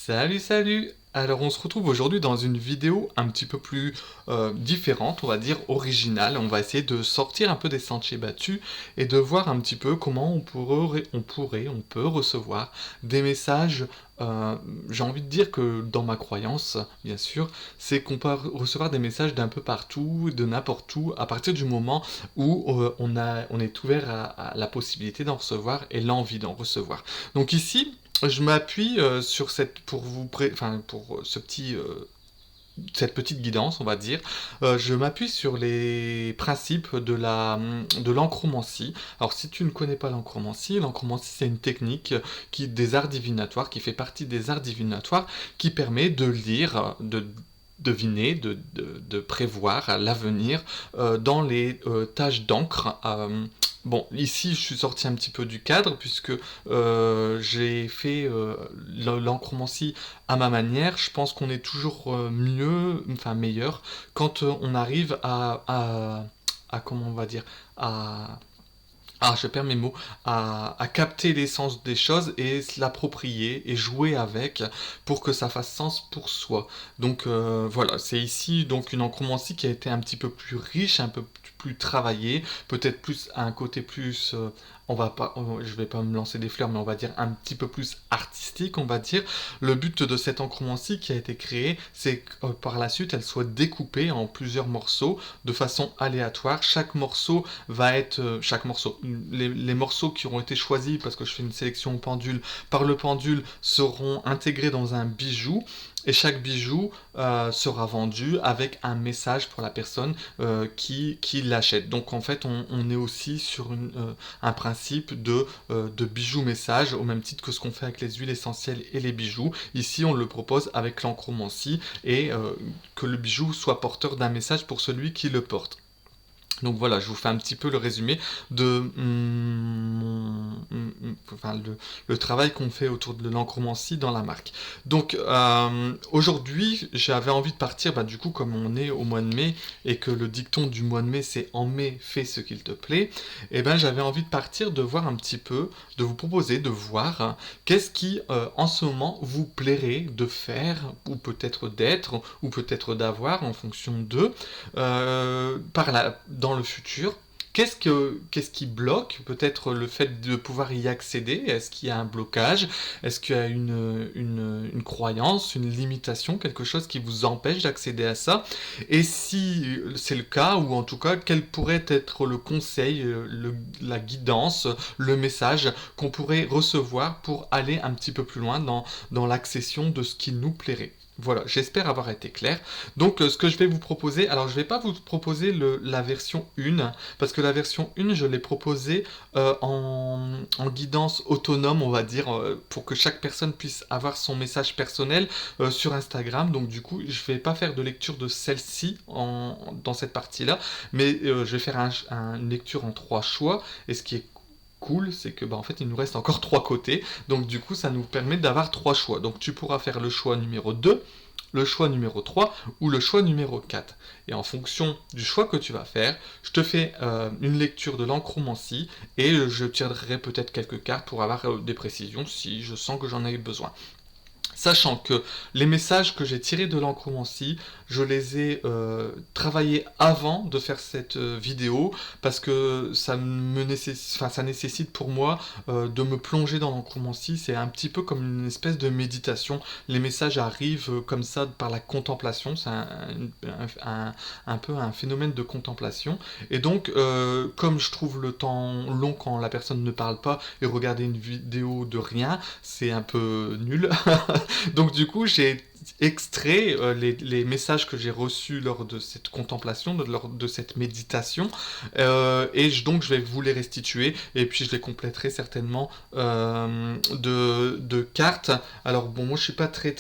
Salut, salut! Alors on se retrouve aujourd'hui dans une vidéo un petit peu plus différente, on va dire originale. On va essayer de sortir un peu des sentiers battus et de voir un petit peu comment on peut recevoir des messages. J'ai envie de dire que dans ma croyance, bien sûr, c'est qu'on peut recevoir des messages d'un peu partout, de n'importe où, à partir du moment où on est ouvert à la possibilité d'en recevoir et l'envie d'en recevoir. Donc ici, je m'appuie sur cette pour cette petite guidance, on va dire. Je m'appuie sur les principes de l'enchromancie. Alors, si tu ne connais pas l'enchromancie, c'est une technique des arts divinatoires, qui fait partie des arts divinatoires, qui permet de lire, de deviner, de prévoir l'avenir dans les taches d'encre. Bon, ici je suis sorti un petit peu du cadre puisque j'ai fait l'enchromancie à ma manière. Je pense qu'on est toujours meilleur quand on arrive à comment on va dire, à je perds mes mots, à capter l'essence des choses et se l'approprier et jouer avec pour que ça fasse sens pour soi. Donc voilà, c'est ici donc une enchromancie qui a été un petit peu plus riche, un peu plus travaillée, peut-être plus à un côté plus, je vais pas me lancer des fleurs, mais on va dire un petit peu plus artistique, on va dire. Le but de cette enchromancie qui a été créée, c'est que par la suite, elle soit découpée en plusieurs morceaux de façon aléatoire. Chaque morceau, les morceaux qui auront été choisis, parce que je fais une sélection au pendule, par le pendule, seront intégrés dans un bijou. Et chaque bijou sera vendu avec un message pour la personne qui l'achète. Donc en fait, on est aussi sur un principe de bijoux message, au même titre que ce qu'on fait avec les huiles essentielles et les bijoux. Ici, on le propose avec l'enchromancie et que le bijou soit porteur d'un message pour celui qui le porte. Donc voilà, je vous fais un petit peu le résumé de le travail qu'on fait autour de l'enchromancie dans la marque. Donc aujourd'hui, j'avais envie de partir, du coup, comme on est au mois de mai et que le dicton du mois de mai c'est en mai, fais ce qu'il te plaît, et j'avais envie de partir, de voir un petit peu, de vous proposer, de voir qu'est-ce qui en ce moment vous plairait de faire, ou peut-être d'être, ou peut-être d'avoir en fonction d'eux, dans le futur. Qu'est-ce qui bloque? Peut-être le fait de pouvoir y accéder. Est-ce qu'il y a un blocage? Est-ce qu'il y a une croyance, une limitation, quelque chose qui vous empêche d'accéder à ça? Et si c'est le cas, ou en tout cas, quel pourrait être le conseil, la guidance, le message qu'on pourrait recevoir pour aller un petit peu plus loin dans l'accession de ce qui nous plairait? Voilà, j'espère avoir été clair. Donc ce que je vais vous proposer, alors je ne vais pas vous proposer la version 1, parce que la version 1, je l'ai proposée en guidance autonome, on va dire, pour que chaque personne puisse avoir son message personnel sur Instagram. Donc du coup, je ne vais pas faire de lecture de celle-ci dans cette partie-là, mais je vais faire une lecture en 3 choix, et ce qui est cool, c'est que en fait il nous reste encore 3 côtés, donc du coup ça nous permet d'avoir 3 choix. Donc tu pourras faire le choix numéro 2, le choix numéro 3 ou le choix numéro 4. Et en fonction du choix que tu vas faire, je te fais une lecture de l'enchromancie et je tirerai peut-être quelques cartes pour avoir des précisions si je sens que j'en ai besoin. Sachant que les messages que j'ai tirés de l'enchromancie, je les ai travaillés avant de faire cette vidéo, parce que ça nécessite pour moi de me plonger dans l'enchromancie. C'est un petit peu comme une espèce de méditation. Les messages arrivent comme ça par la contemplation, c'est un peu un phénomène de contemplation. Et donc, comme je trouve le temps long quand la personne ne parle pas, et regarder une vidéo de rien, c'est un peu nul. Donc du coup, j'ai extrait les messages que j'ai reçus lors de cette contemplation, lors de cette méditation, donc je vais vous les restituer, et puis je les compléterai certainement de cartes. Alors bon, moi je suis pas très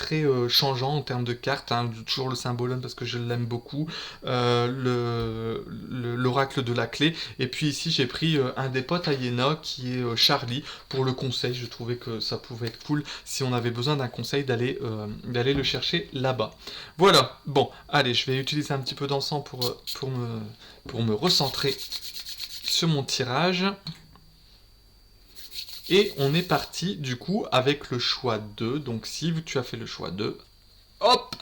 changeant en termes de cartes, hein, toujours le symbolone parce que je l'aime beaucoup, l'oracle de la clé, et puis ici j'ai pris un des potes à Yéna qui est Charlie, pour le conseil. Je trouvais que ça pouvait être cool si on avait besoin d'un conseil d'aller le chercher là-bas. Voilà, bon, allez, je vais utiliser un petit peu d'encens pour me recentrer sur mon tirage. Et on est parti du coup avec le choix 2. Donc si tu as fait le choix 2, hop,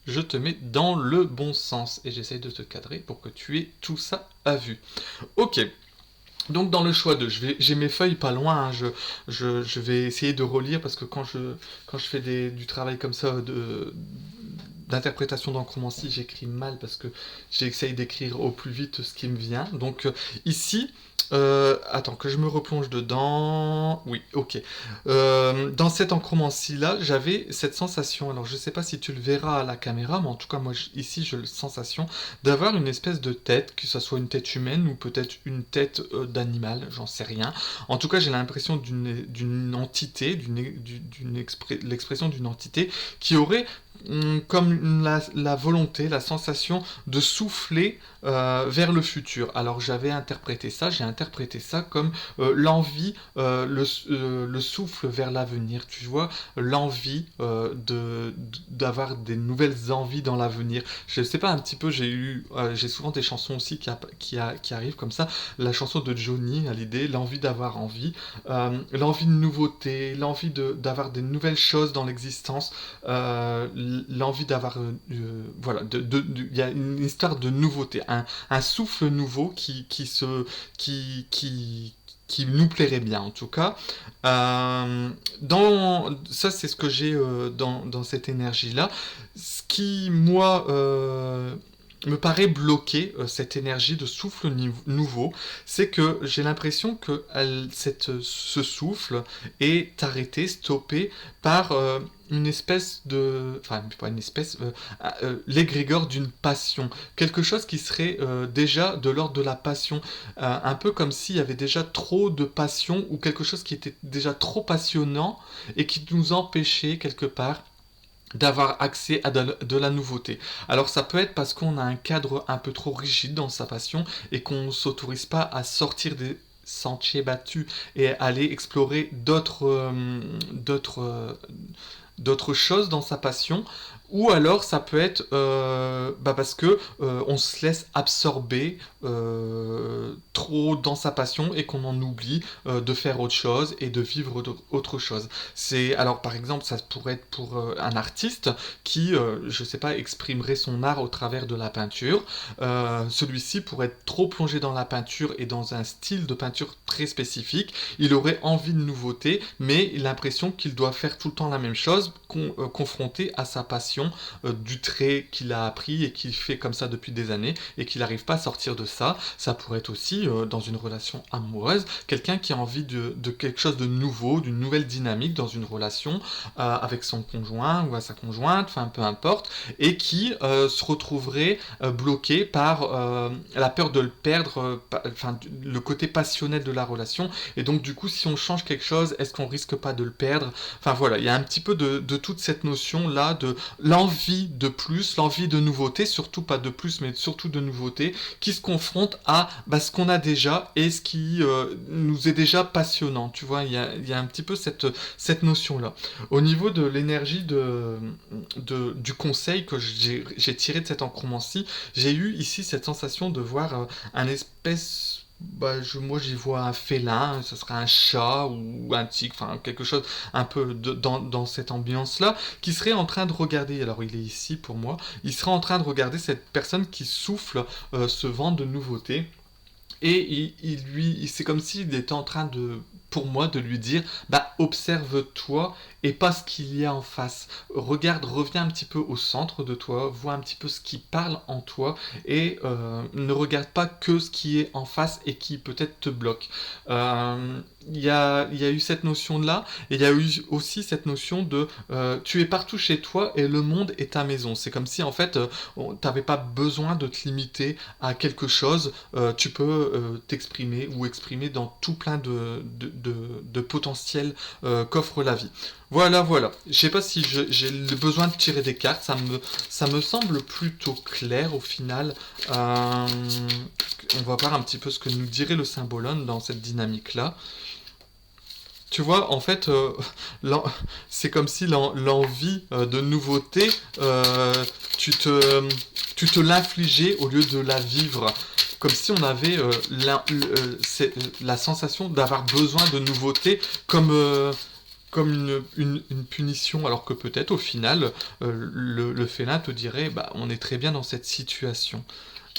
je te mets dans le bon sens. Et j'essaye de te cadrer pour que tu aies tout ça à vue. Ok. Donc dans le choix 2, j'ai mes feuilles pas loin, hein, je vais essayer de relire parce que quand je fais du travail comme ça d'interprétation d'encromancie, j'écris mal parce que j'essaye d'écrire au plus vite ce qui me vient. Donc ici, attends que je me replonge dedans. Oui, ok. Dans cette encromancie-là, j'avais cette sensation, alors je sais pas si tu le verras à la caméra, mais en tout cas moi ici j'ai la sensation d'avoir une espèce de tête, que ce soit une tête humaine ou peut-être une tête d'animal, j'en sais rien. En tout cas j'ai l'impression d'une entité, l'expression d'une entité qui aurait comme la volonté, la sensation de souffler vers le futur. Alors j'ai interprété ça comme l'envie, le souffle vers l'avenir, tu vois, l'envie d'avoir des nouvelles envies dans l'avenir. Je sais pas, un petit peu, j'ai souvent des chansons aussi qui arrivent comme ça, la chanson de Johnny à l'idée, l'envie d'avoir envie, l'envie de nouveauté, l'envie d'avoir des nouvelles choses dans l'existence, l'envie d'avoir voilà, il y a une histoire de nouveauté, un souffle nouveau qui nous plairait bien en tout cas. Ça c'est ce que j'ai dans cette énergie là. Ce qui moi me paraît bloquer cette énergie de souffle nouveau, c'est que j'ai l'impression que ce souffle est arrêté, stoppé par une espèce de... Enfin, pas une espèce... l'égrégore d'une passion. Quelque chose qui serait déjà de l'ordre de la passion. Un peu comme s'il y avait déjà trop de passion ou quelque chose qui était déjà trop passionnant et qui nous empêchait quelque part d'avoir accès à de la nouveauté. Alors ça peut être parce qu'on a un cadre un peu trop rigide dans sa passion et qu'on ne s'autorise pas à sortir des sentiers battus et aller explorer d'autres choses dans sa passion, ou alors ça peut être parce que on se laisse absorber trop dans sa passion et qu'on en oublie de faire autre chose et de vivre autre chose. Alors par exemple ça pourrait être pour un artiste qui je sais pas, exprimerait son art au travers de la peinture. Celui-ci pourrait être trop plongé dans la peinture et dans un style de peinture très spécifique. Il aurait envie de nouveauté, mais l'impression qu'il doit faire tout le temps la même chose, confronté à sa passion du trait qu'il a appris et qu'il fait comme ça depuis des années et qu'il n'arrive pas à sortir de ça. Ça pourrait être aussi dans une relation amoureuse, quelqu'un qui a envie de quelque chose de nouveau, d'une nouvelle dynamique dans une relation avec son conjoint ou à sa conjointe, enfin peu importe, et qui se retrouverait bloqué par la peur de le perdre, enfin le côté passionnel de la relation, et donc du coup si on change quelque chose, est-ce qu'on risque pas de le perdre? Enfin voilà, il y a un petit peu de toute cette notion là de l'envie de plus, l'envie de nouveauté, surtout pas de plus mais surtout de nouveauté, qui se confronte à ce qu'on a déjà et ce qui nous est déjà passionnant, tu vois, il y a un petit peu cette notion là. Au niveau de l'énergie du conseil que j'ai tiré de cette encromancie, j'ai eu ici cette sensation de voir un espèce... moi j'y vois un félin, ce serait un chat ou un tigre, enfin quelque chose un peu dans cette ambiance-là, qui serait en train de regarder, alors il est ici pour moi, il serait en train de regarder cette personne qui souffle ce vent de nouveauté, et c'est comme s'il était en train pour moi, de lui dire, observe-toi et pas ce qu'il y a en face. Reviens un petit peu au centre de toi, vois un petit peu ce qui parle en toi et ne regarde pas que ce qui est en face et qui peut-être te bloque. Il y a eu cette notion-là, et il y a eu aussi cette notion de tu es partout chez toi et le monde est ta maison. C'est comme si en fait tu n'avais pas besoin de te limiter à quelque chose, tu peux t'exprimer ou exprimer dans tout plein de potentiel qu'offre la vie. Voilà. Je sais pas si j'ai le besoin de tirer des cartes, ça me semble plutôt clair au final. On va voir un petit peu ce que nous dirait le symbolone dans cette dynamique-là. Tu vois, en fait, c'est comme si l'envie de nouveauté, tu te l'infligeais au lieu de la vivre. comme si on avait la sensation d'avoir besoin de nouveautés, comme une punition, alors que peut-être au final, le félin te dirait, bah, on est très bien dans cette situation.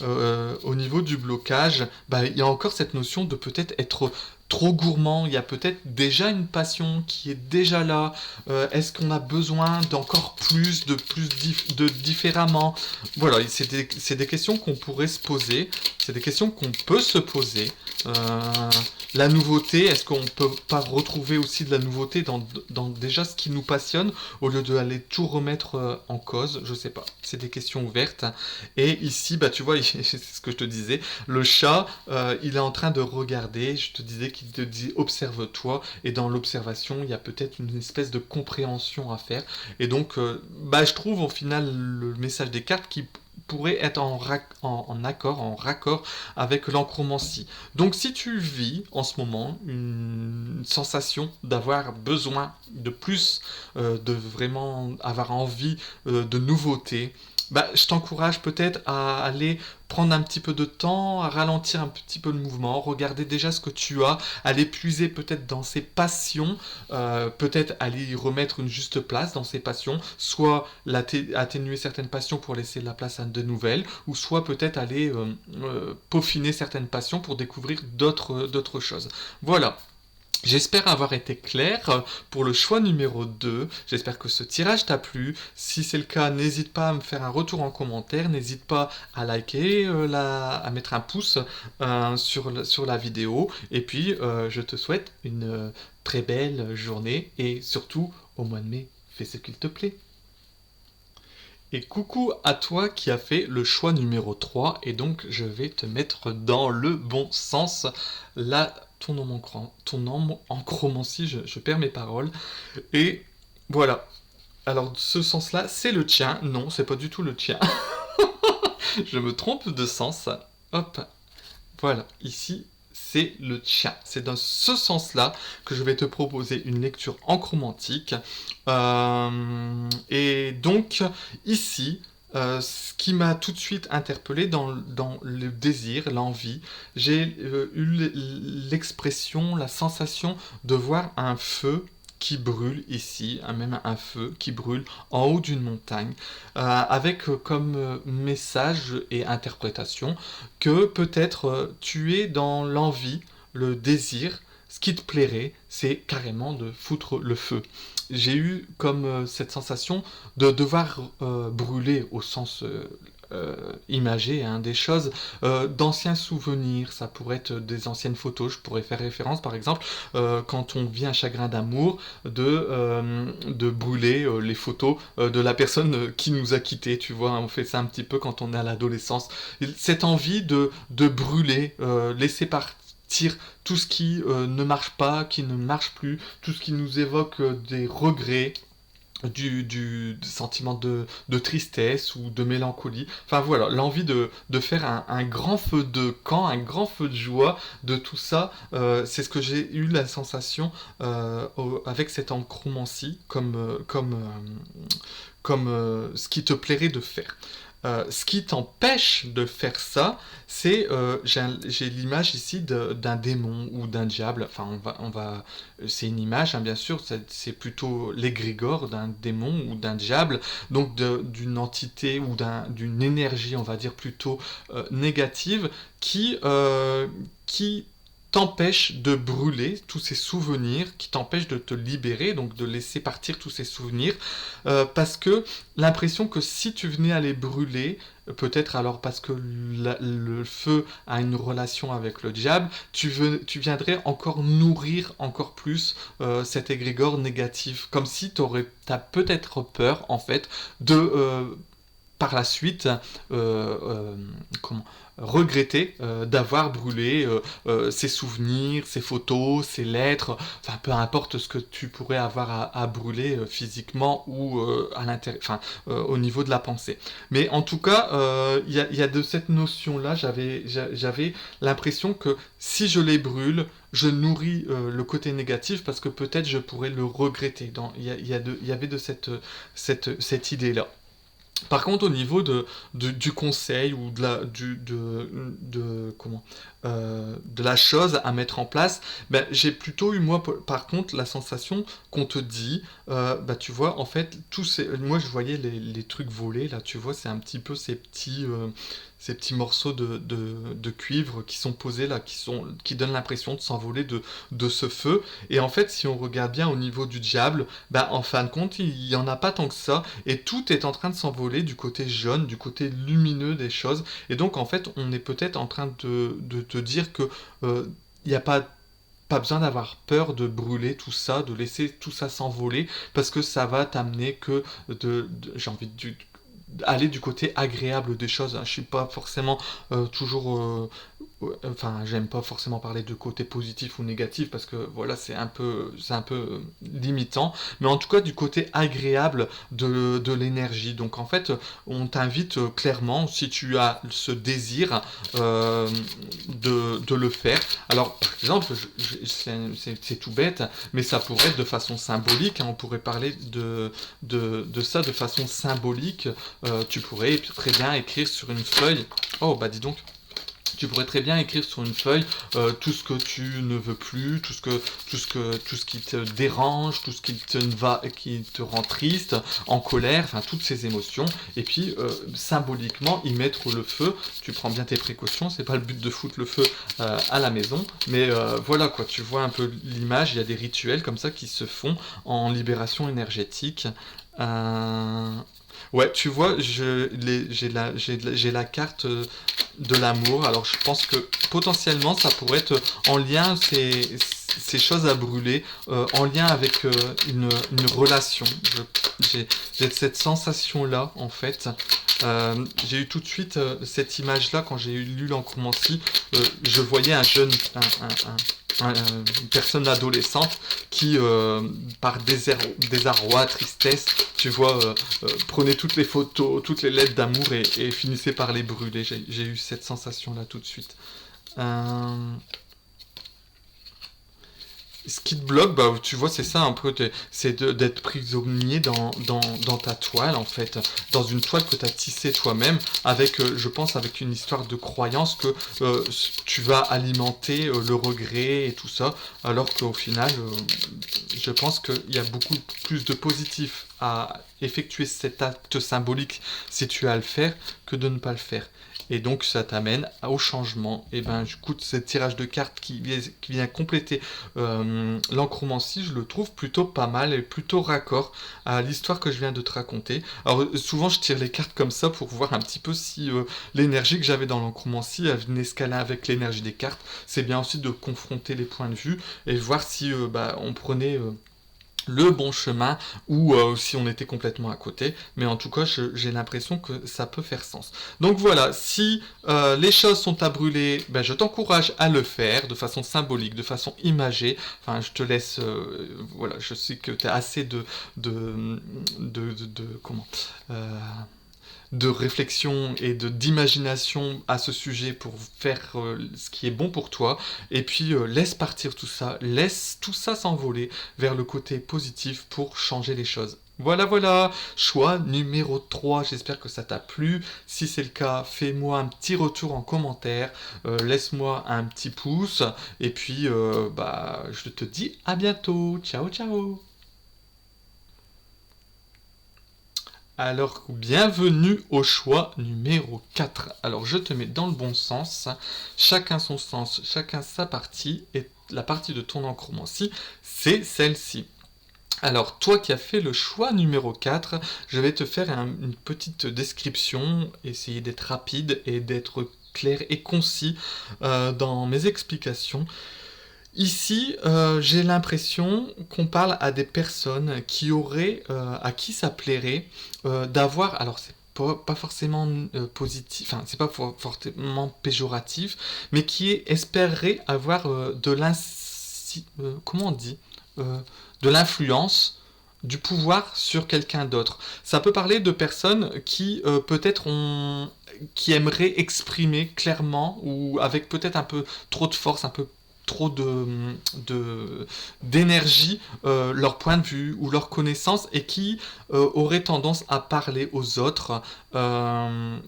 Au niveau du blocage, bah, il y a encore cette notion de peut-être être trop gourmand, il y a peut-être déjà une passion qui est déjà là. Est-ce qu'on a besoin d'encore plus, de différemment? Voilà, c'est des questions qu'on pourrait se poser, c'est des questions qu'on peut se poser. Euh, la nouveauté, est-ce qu'on peut pas retrouver aussi de la nouveauté dans déjà ce qui nous passionne, au lieu d'aller tout remettre en cause? Je sais pas, c'est des questions ouvertes. Et ici, bah tu vois, c'est ce que je te disais, le chat, il est en train de regarder, je te disais qu'il te dit observe-toi, et dans l'observation, il y a peut-être une espèce de compréhension à faire. Et donc, bah je trouve au final le message des cartes qui pourrait être en accord, en raccord avec l'encromancie. Donc si tu vis en ce moment une sensation d'avoir besoin de plus, de vraiment avoir envie de nouveautés, bah, je t'encourage peut-être à aller prendre un petit peu de temps, à ralentir un petit peu le mouvement, regarder déjà ce que tu as, à l'épuiser peut-être dans ses passions, peut-être aller y remettre une juste place dans ses passions, soit atténuer certaines passions pour laisser la place à de nouvelles, ou soit peut-être aller peaufiner certaines passions pour découvrir d'autres choses. Voilà. J'espère avoir été clair pour le choix numéro 2. J'espère que ce tirage t'a plu. Si c'est le cas, n'hésite pas à me faire un retour en commentaire. N'hésite pas à liker, à mettre un pouce sur la vidéo. Et puis, je te souhaite une très belle journée. Et surtout, au mois de mai, fais ce qu'il te plaît. Et coucou à toi qui as fait le choix numéro 3, et donc je vais te mettre dans le bon sens. Là, ton ombre en chromancie, je perds mes paroles. Et voilà. Alors, ce sens-là, c'est le tien. Non, c'est pas du tout le tien. Je me trompe de sens. Hop. Voilà. Ici, c'est le tien. C'est dans ce sens-là que je vais te proposer une lecture enchromantique. Et donc, ici, ce qui m'a tout de suite interpellé dans le désir, l'envie, j'ai eu l'expression, la sensation de voir un feu qui brûle ici, même un feu qui brûle en haut d'une montagne, avec comme message et interprétation que peut-être tu es dans l'envie, le désir, ce qui te plairait, c'est carrément de foutre le feu. J'ai eu comme cette sensation de devoir brûler au sens imagé, hein, des choses, d'anciens souvenirs, ça pourrait être des anciennes photos, je pourrais faire référence par exemple, quand on vit un chagrin d'amour, de brûler les photos de la personne qui nous a quittés, tu vois, hein, on fait ça un petit peu quand on est à l'adolescence. Cette envie de brûler, laisser partir tout ce qui ne marche pas, qui ne marche plus, tout ce qui nous évoque des regrets, du sentiment de tristesse ou de mélancolie. Enfin voilà, l'envie de faire un grand feu de camp, un grand feu de joie de tout ça. C'est ce que j'ai eu la sensation avec cette enchromancie comme ce qui te plairait de faire. Ce qui t'empêche de faire ça, c'est j'ai l'image ici d'un démon ou d'un diable. Enfin, c'est une image, hein, bien sûr. C'est plutôt l'égrégore d'un démon ou d'un diable, donc d'une entité ou d'une énergie, on va dire plutôt négative, qui t'empêche de brûler tous ces souvenirs, qui t'empêche de te libérer, donc de laisser partir tous ces souvenirs, parce que l'impression que si tu venais à les brûler, peut-être alors parce que le feu a une relation avec le diable, tu viendrais encore nourrir encore plus cet égrégore négatif, comme si t'as peut-être peur en fait de par la suite comment regretter d'avoir brûlé ses souvenirs, ses photos, ses lettres, enfin peu importe ce que tu pourrais avoir à brûler physiquement ou à l'intérieur, enfin au niveau de la pensée. Mais en tout cas, y a de cette notion-là, j'avais l'impression que si je les brûle, je nourris le côté négatif parce que peut-être je pourrais le regretter. Il y avait de cette idée-là. Par contre, au niveau du conseil ou comment, de la chose à mettre en place, ben, j'ai plutôt eu, moi, par contre, la sensation qu'on te dit, bah, tu vois, en fait, moi, je voyais les trucs volés, là, tu vois, c'est un petit peu ces petits morceaux de cuivre qui sont posés, là, qui donnent l'impression de s'envoler de ce feu. Et en fait, si on regarde bien au niveau du diable, bah, en fin de compte, il n'y en a pas tant que ça. Et tout est en train de s'envoler du côté jaune, du côté lumineux des choses. Et donc, en fait, on est peut-être en train de te dire que il n'y a pas besoin d'avoir peur de brûler tout ça, de laisser tout ça s'envoler, parce que ça va t'amener que j'ai envie de aller du côté agréable des choses. Je suis pas forcément toujours enfin, j'aime pas forcément parler de côté positif ou négatif parce que voilà, c'est un peu limitant, mais en tout cas du côté agréable de l'énergie. Donc en fait, on t'invite clairement, si tu as ce désir, de le faire. Alors, par exemple, c'est tout bête, mais ça pourrait être de façon symbolique, hein, on pourrait parler de ça de façon symbolique. Tu pourrais très bien écrire sur une feuille. Oh, bah dis donc. Tu pourrais très bien écrire sur une feuille tout ce que tu ne veux plus, tout ce qui te dérange, tout ce qui te rend triste, en colère, enfin toutes ces émotions. Et puis symboliquement y mettre le feu. Tu prends bien tes précautions. C'est pas le but de foutre le feu à la maison, mais voilà quoi. Tu vois un peu l'image. Il y a des rituels comme ça qui se font en libération énergétique. Euh, Ouais, tu vois, j'ai la carte de l'amour. Alors, je pense que potentiellement, ça pourrait être en lien, ces choses à brûler, en lien avec une relation. J'ai cette sensation-là, en fait. J'ai eu tout de suite cette image-là quand j'ai lu l'Ancromancie. Je voyais un jeune, une personne adolescente qui, par désarroi, tristesse, tu vois, prenait toutes les photos, toutes les lettres d'amour et finissait par les brûler. J'ai eu cette sensation-là tout de suite. Euh, Ce qui te bloque, bah, tu vois, c'est ça un peu, d'être prisonnier dans ta toile, en fait, dans une toile que tu as tissée toi-même, avec, je pense, avec une histoire de croyance que tu vas alimenter le regret et tout ça, alors qu'au final, je pense qu'il y a beaucoup plus de positif à effectuer cet acte symbolique si tu as à le faire que de ne pas le faire. Et donc ça t'amène au changement. Et ben, écoute, ce tirage de cartes qui vient compléter l'encromancie, je le trouve plutôt pas mal et plutôt raccord à l'histoire que je viens de te raconter. Alors souvent je tire les cartes comme ça pour voir un petit peu si l'énergie que j'avais dans l'encromancie venait se caler avec l'énergie des cartes. C'est bien aussi de confronter les points de vue et voir si bah, on prenait le bon chemin ou si on était complètement à côté, mais en tout cas j'ai l'impression que ça peut faire sens. Donc voilà, si les choses sont à brûler, ben, je t'encourage à le faire de façon symbolique, de façon imagée. Enfin, je te laisse, voilà, je sais que tu as assez comment de réflexion et d'imagination à ce sujet pour faire ce qui est bon pour toi, et puis laisse partir tout ça, laisse tout ça s'envoler vers le côté positif pour changer les choses. Voilà, voilà, choix numéro 3, j'espère que ça t'a plu. Si c'est le cas, fais-moi un petit retour en commentaire, laisse-moi un petit pouce, et puis bah, je te dis à bientôt. Ciao, ciao. Alors, bienvenue au choix numéro 4. Alors, je te mets dans le bon sens. Chacun son sens, chacun sa partie. Et la partie de ton encromancie, c'est celle-ci. Alors, toi qui as fait le choix numéro 4, je vais te faire une petite description, essayer d'être rapide et d'être clair et concis dans mes explications. Ici, j'ai l'impression qu'on parle à des personnes à qui ça plairait d'avoir, alors c'est pas forcément positif, enfin c'est pas forcément péjoratif, mais espérerait avoir comment on dit, Euh, de l'influence, du pouvoir sur quelqu'un d'autre. Ça peut parler de personnes qui peut-être qui aimeraient exprimer clairement ou avec peut-être un peu trop de force, un peu trop d'énergie leur point de vue ou leur connaissance et qui auraient tendance à parler aux autres,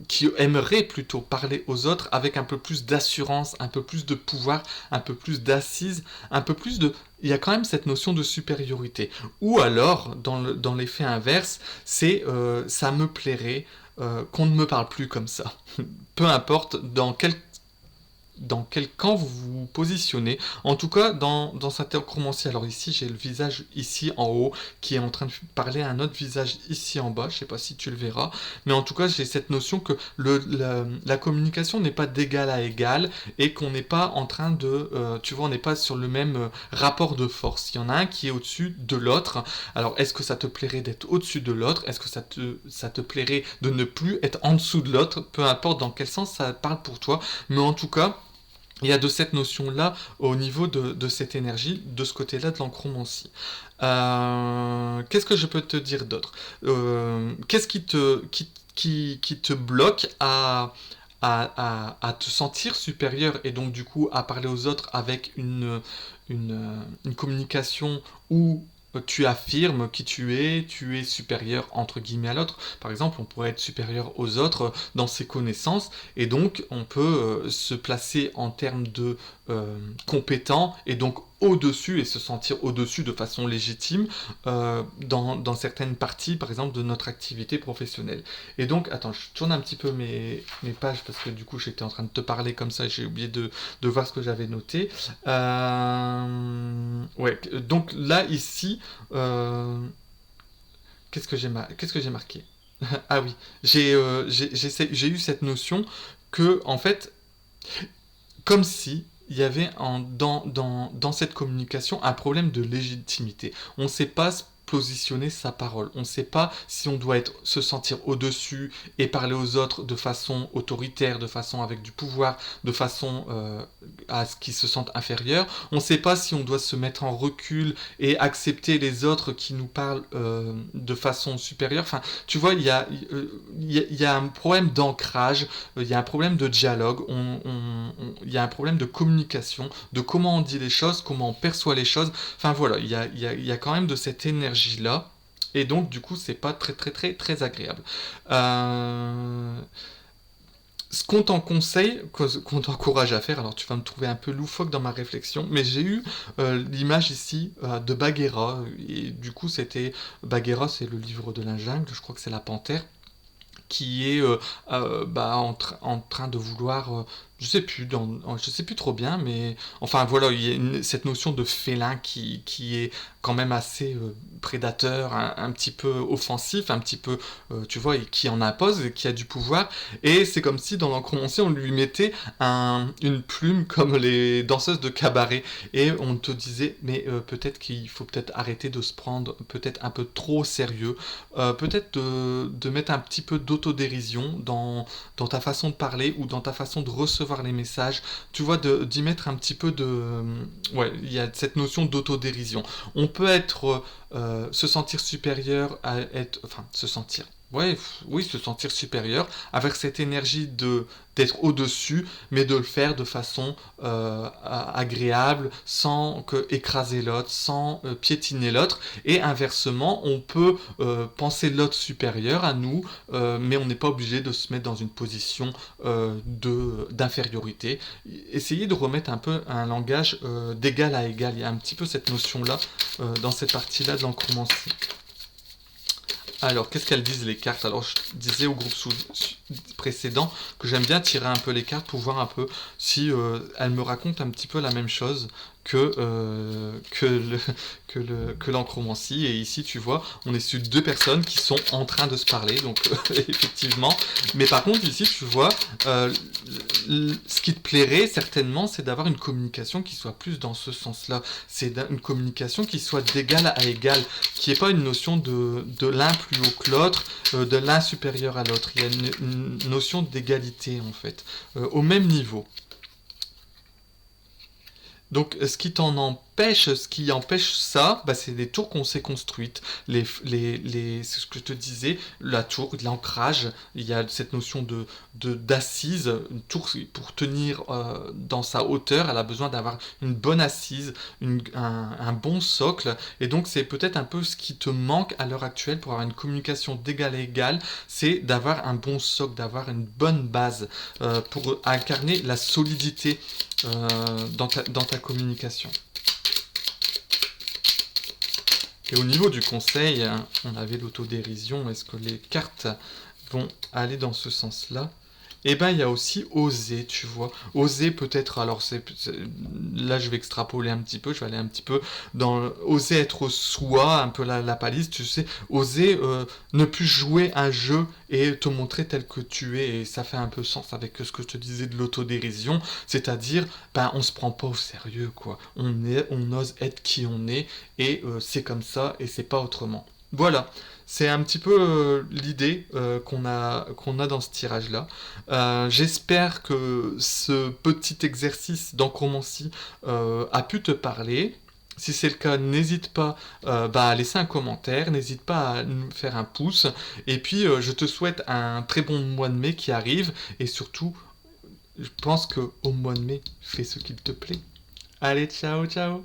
qui aimeraient plutôt parler aux autres avec un peu plus d'assurance, un peu plus de pouvoir, un peu plus d'assise, un peu plus de... Il y a quand même cette notion de supériorité. Ou alors, dans l'effet inverse, c'est ça me plairait qu'on ne me parle plus comme ça. Peu importe dans quel camp vous vous positionnez. En tout cas, dans cet romancier. Alors ici, j'ai le visage ici en haut qui est en train de parler à un autre visage ici en bas. Je ne sais pas si tu le verras. Mais en tout cas, j'ai cette notion que la communication n'est pas d'égal à égal et qu'on n'est pas en train de... tu vois, on n'est pas sur le même rapport de force. Il y en a un qui est au-dessus de l'autre. Alors, est-ce que ça te plairait d'être au-dessus de l'autre? Est-ce que ça te plairait de ne plus être en dessous de l'autre? Peu importe dans quel sens ça parle pour toi. Mais en tout cas, il y a de cette notion-là au niveau de cette énergie, de ce côté-là de l'encromancie. Qu'est-ce que je peux te dire d'autre? Qu'est-ce qui te bloque à te sentir supérieur et donc du coup à parler aux autres avec une communication où tu affirmes qui tu es supérieur entre guillemets à l'autre. Par exemple, on pourrait être supérieur aux autres dans ses connaissances et donc on peut se placer en termes de compétent et donc au-dessus et se sentir au-dessus de façon légitime dans certaines parties, par exemple, de notre activité professionnelle. Et donc, attends, je tourne un petit peu mes pages parce que du coup, j'étais en train de te parler comme ça, j'ai oublié de voir ce que j'avais noté. Ouais, donc là, ici, qu'est-ce que j'ai marqué? Ah oui, j'ai eu cette notion que, en fait, comme si il y avait dans cette communication un problème de légitimité. On ne sait pas se positionner sa parole. On ne sait pas si on doit se sentir au-dessus et parler aux autres de façon autoritaire, de façon avec du pouvoir, de façon à ce qu'ils se sentent inférieurs. On ne sait pas si on doit se mettre en recul et accepter les autres qui nous parlent de façon supérieure. Enfin, tu vois, il y a un problème d'ancrage, il y a un problème de dialogue, il y a un problème de communication, de comment on dit les choses, comment on perçoit les choses. Enfin voilà, il y a quand même de cette énergie-là. Et donc, du coup, c'est pas très agréable. Ce qu'on t'en conseille, qu'on t'encourage à faire, alors tu vas me trouver un peu loufoque dans ma réflexion, mais j'ai eu l'image ici de Bagheera, et du coup c'était... Bagheera, c'est le livre de la jungle, je crois que c'est la panthère, qui est en train de vouloir, je sais plus trop bien, mais enfin voilà, il y a cette notion de félin qui est quand même assez prédateur, un petit peu offensif, un petit peu, tu vois, et qui en impose, et qui a du pouvoir, et c'est comme si dans l'encromancier on lui mettait une plume comme les danseuses de cabaret, et on te disait, mais peut-être qu'il faut peut-être arrêter de se prendre peut-être un peu trop au sérieux, peut-être de mettre un petit peu d'autodérision dans ta façon de parler ou dans ta façon de recevoir les messages, tu vois, d'y mettre un petit peu de... Ouais, il y a cette notion d'autodérision. On peut être... se sentir supérieur à être... Enfin, se sentir... Ouais, oui, se sentir supérieur, avec cette énergie d'être au-dessus, mais de le faire de façon agréable, sans écraser l'autre, sans piétiner l'autre. Et inversement, on peut penser l'autre supérieur à nous, mais on n'est pas obligé de se mettre dans une position d'infériorité. Essayez de remettre un peu un langage d'égal à égal. Il y a un petit peu cette notion-là dans cette partie-là de l'encromancie. Alors, qu'est-ce qu'elles disent les cartes? Alors, je disais au groupe précédent que j'aime bien tirer un peu les cartes pour voir un peu si elles me racontent un petit peu la même chose que l'encromancie. Et ici, tu vois, on est sur deux personnes qui sont en train de se parler, donc effectivement. Mais par contre, ici, tu vois, ce qui te plairait certainement, c'est d'avoir une communication qui soit plus dans ce sens-là. C'est une communication qui soit d'égal à égal, qui n'est pas une notion de l'un plus haut que l'autre, de l'un supérieur à l'autre. Il y a une notion d'égalité, en fait, au même niveau. Donc, ce qui t'en empêche, empêche ça, bah, c'est les tours qu'on s'est construites. C'est ce que je te disais, la tour, l'ancrage, il y a cette notion d'assise. Une tour, pour tenir dans sa hauteur, elle a besoin d'avoir une bonne assise, un bon socle. Et donc, c'est peut-être un peu ce qui te manque à l'heure actuelle pour avoir une communication d'égal à égal, c'est d'avoir un bon socle, d'avoir une bonne base pour incarner la solidité dans ta communication. Et au niveau du conseil, hein, on avait l'autodérision. Est-ce que les cartes vont aller dans ce sens-là? Et ben il y a aussi oser, tu vois. Oser peut-être, alors là je vais extrapoler un petit peu, je vais aller un petit peu dans oser être soi, un peu la palisse, tu sais, oser ne plus jouer un jeu et te montrer tel que tu es. Et ça fait un peu sens avec ce que je te disais de l'autodérision, c'est-à-dire, ben on se prend pas au sérieux, quoi. On ose être qui on est et c'est comme ça et c'est pas autrement. Voilà, c'est un petit peu l'idée qu'on a dans ce tirage-là. J'espère que ce petit exercice d'encromancie a pu te parler. Si c'est le cas, n'hésite pas à laisser un commentaire, n'hésite pas à nous faire un pouce. Et puis, je te souhaite un très bon mois de mai qui arrive. Et surtout, je pense qu'au mois de mai, fais ce qu'il te plaît. Allez, ciao, ciao!